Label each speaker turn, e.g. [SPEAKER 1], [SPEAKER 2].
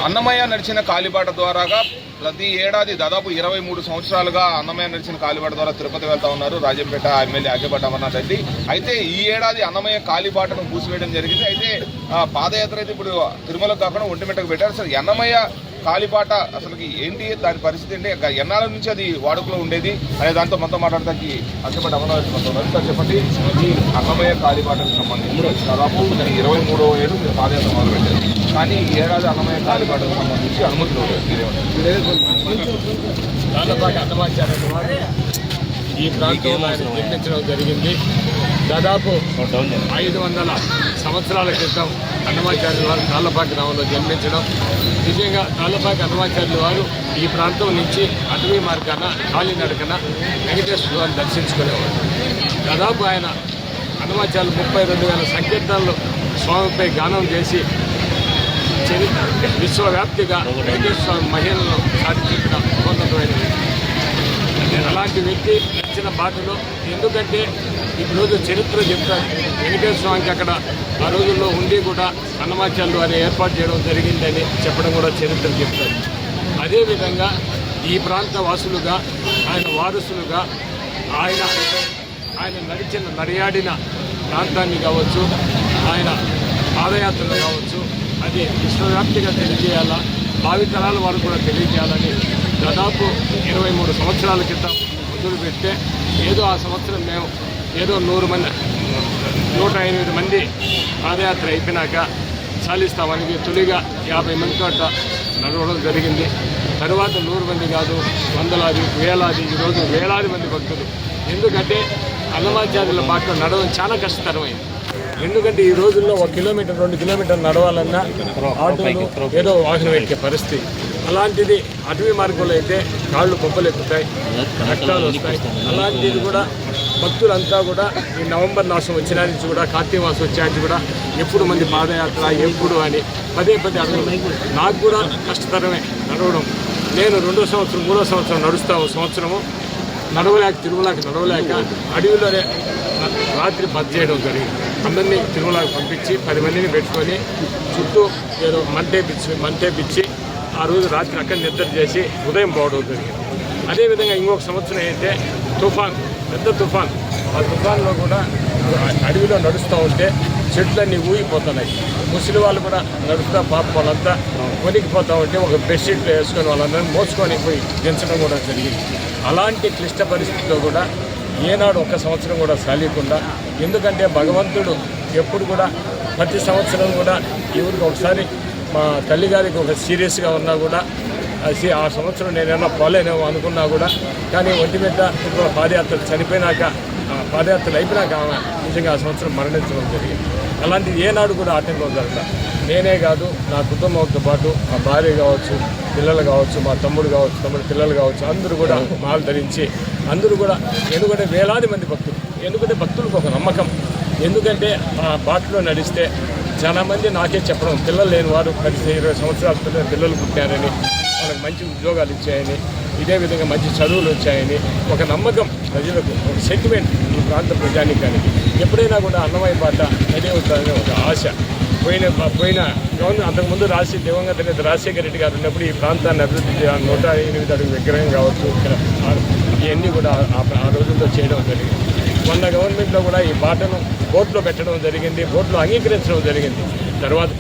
[SPEAKER 1] అన్నమయ్య నడిచిన కాలిబాట ద్వారాగా ప్రతి ఏడాది దాదాపు 23 సంవత్సరాలుగా అన్నమయ్య నడిచిన కాలిబాట ద్వారా తిరుపతి వెళ్తా ఉన్నారు రాజంపేట ఎమ్మెల్యే ఆకేపాటి అమర్నాథ్ రెడ్డి. అయితే ఈ ఏడాది అన్నమయ్య కాలిబాటను మూసివేయడం జరిగింది. అయితే పాదయాత్ర అయితే ఇప్పుడు తిరుమలకు కాకుండా ఒంటిమిట్టకు పెట్టారు. అసలు అన్నమయ్య కాలిబాట అసలుకి ఏంటి, దాని పరిస్థితి ఏంటి, ఎన్నాళ్ళ నుంచి అది వాడుకలో ఉండేది అనే దాంతో మొత్తం మాట్లాడడానికి ఆకేపాటి అమర్నాథ్ రెడ్డి సార్ చెప్పండి. ఈ అన్నమయ్య కాలిబాటకు సంబంధించి దాదాపు 23వ ఏడు మీరు పాదయాత్ర మొదలుపెట్టారు. కానీ ఈ ఏడాది అన్నమయ్య కాలిబాటకు సంబంధించి అనుమతులు
[SPEAKER 2] తాళ్ళపాటి అన్నమాచార్యుల వారు ఈ ప్రాంతంలో ఆయన నిర్మించడం జరిగింది. దాదాపు 500 సంవత్సరాల క్రితం అన్నమాచార్యుల వారు తాళ్ళపాటి గ్రామంలో జన్మించడం. నిజంగా తాళ్ళపాటి అన్నమాచార్యుల వారు ఈ ప్రాంతం నుంచి అటవీ మార్గాన కాలినడకన వెంకటేశ్వర వారిని దర్శించుకునేవారు. దాదాపు ఆయన అన్నమాచార్యులు 32,000 సంకీర్తనలు స్వామిపై గానం చేసి విశ్వవ్యాప్తిగా వెంకటేశ్వర మహిళలను సాధించిన ఉన్నతమైన అలాంటి వ్యక్తి నచ్చిన బాటలో. ఎందుకంటే ఈరోజు చరిత్ర చెప్తారు. వెంకటేశ్వర స్వామికి అక్కడ ఆ రోజుల్లో ఉండి కూడా అన్నమాచార్యులు వారిని ఏర్పాటు చేయడం జరిగిందని చెప్పడం కూడా చరిత్ర చెప్తారు. అదేవిధంగా ఈ ప్రాంత వాసులుగా ఆయన వారసులుగా ఆయన నడియాడిన ప్రాంతాన్ని కావచ్చు, ఆయన పాదయాత్రలు కావచ్చు, అది విశ్వవ్యాప్తిగా తెలియజేయాలా, భావితరాల వారు కూడా తెలియజేయాలని దాదాపు 23 సంవత్సరాల క్రితం మొదలుపెడితే ఏదో ఆ సంవత్సరం మేము ఏదో 108 మంది పాదయాత్ర అయిపోయినాక చాలిస్తామని తొలిగా 50 మందితో నడవడం జరిగింది. తర్వాత 100 మంది కాదు, వందలాది వేలాది, ఈరోజు వేలాది మంది భక్తులు. ఎందుకంటే అన్నమాచార్యుల బాటలో నడవడం చాలా కష్టతరమైంది. ఎందుకంటే ఈ రోజుల్లో 1 కిలోమీటర్ 2 కిలోమీటర్లు నడవాలన్నా ఆటోలు ఏదో వాహనం ఎక్కే పరిస్థితి. అలాంటిది అటవీ మార్గంలో అయితే కాళ్ళు బొబ్బలు ఎక్కుతాయి, రక్తాలు వస్తాయి. అలాంటిది కూడా భక్తులంతా కూడా ఈ నవంబర్ మాసం వచ్చిన నుంచి కూడా కార్తీక మాసం వచ్చాక కూడా ఎప్పుడు మంది పాదయాత్ర ఎప్పుడు అని పదే అడగడం నాకు కూడా కష్టతరమే నడవడం. నేను 2వ సంవత్సరం 3వ సంవత్సరం నడుస్తాను. సంవత్సరము నడవలేక తిరుమలకి నడవలేక అడవిలోనే రాత్రి బస్ చేయడం జరిగింది. అందరినీ తిరుమలకు పంపించి 10 మందిని పెట్టుకొని చుట్టూ ఏదో మంటేపిచ్చి ఆ రోజు రాత్రి అక్కడ నిద్ర చేసి ఉదయం పోవడం జరిగింది. అదేవిధంగా ఇంకొక సంవత్సరం అయితే పెద్ద తుఫాన్, ఆ తుఫాన్లో కూడా అడవిలో నడుస్తూ ఉంటే చెట్లన్నీ ఊగిపోతున్నాయి. ముసలి వాళ్ళు కూడా నడుస్తూ పాప వాళ్ళంతా కొనికిపోతూ ఉంటే ఒక బెడ్షీట్లు వేసుకొని వాళ్ళందరినీ మోసుకొని పోయి దించడం కూడా జరిగింది. అలాంటి క్లిష్ట పరిస్థితిలో కూడా ఏనాడు 1 సంవత్సరం కూడా సాలీకుండా, ఎందుకంటే భగవంతుడు ఎప్పుడు కూడా ప్రతి సంవత్సరం కూడా ఎవరికి ఒకసారి మా తల్లిగారికి ఒక సీరియస్గా ఉన్నా కూడా ఆ సంవత్సరం నేనేమన్నా పోలేనేమో అనుకున్నా కూడా, కానీ ఒంటిమిట్ట పాదయాత్రలు చనిపోయినాక పాదయాత్రలు అయిపోయినాక నిజంగా ఆ సంవత్సరం మరణించడం జరిగింది. అలాంటిది ఏనాడు కూడా ఆటంకం జరగదు. నేనే కాదు, నా కుటుంబంతో పాటు మా భార్య కావచ్చు, పిల్లలు కావచ్చు, మా తమ్ముడు కావచ్చు, తమ్ముడు పిల్లలు కావచ్చు, అందరూ కూడా మాలు ధరించి అందరూ కూడా, ఎందుకంటే వేలాది మంది భక్తులు, ఎందుకంటే భక్తులకు ఒక నమ్మకం. ఎందుకంటే ఆ బాటలో నడిస్తే చాలామంది నాకే చెప్పడం, పిల్లలు లేని వారు 10-20 సంవత్సరాల పిల్లలు పుట్టారని, వాళ్ళకి మంచి ఉద్యోగాలు ఇచ్చాయని, ఇదే విధంగా మంచి చదువులు వచ్చాయని ఒక నమ్మకం ప్రజలకు, ఒక సెంటిమెంట్ ఈ ప్రాంత ప్రజానీకానికి. ఎప్పుడైనా కూడా అన్నమయ్య బాట అదే అవుతుందని ఒక ఆశ. పోయిన గవర్నమెంట్ అంతకుముందు దివంగత నేత రాజశేఖర రెడ్డి గారు ఉన్నప్పుడు ఈ ప్రాంతాన్ని అభివృద్ధి 108 అడుగు విగ్రహం కావచ్చు, ఇక్కడ ఇవన్నీ కూడా ఆ రోజుల్లో చేయడం జరిగింది. మొన్న గవర్నమెంట్లో కూడా ఈ బాటను బోర్డులో పెట్టడం జరిగింది, బోర్డులో అంగీకరించడం జరిగింది. తర్వాత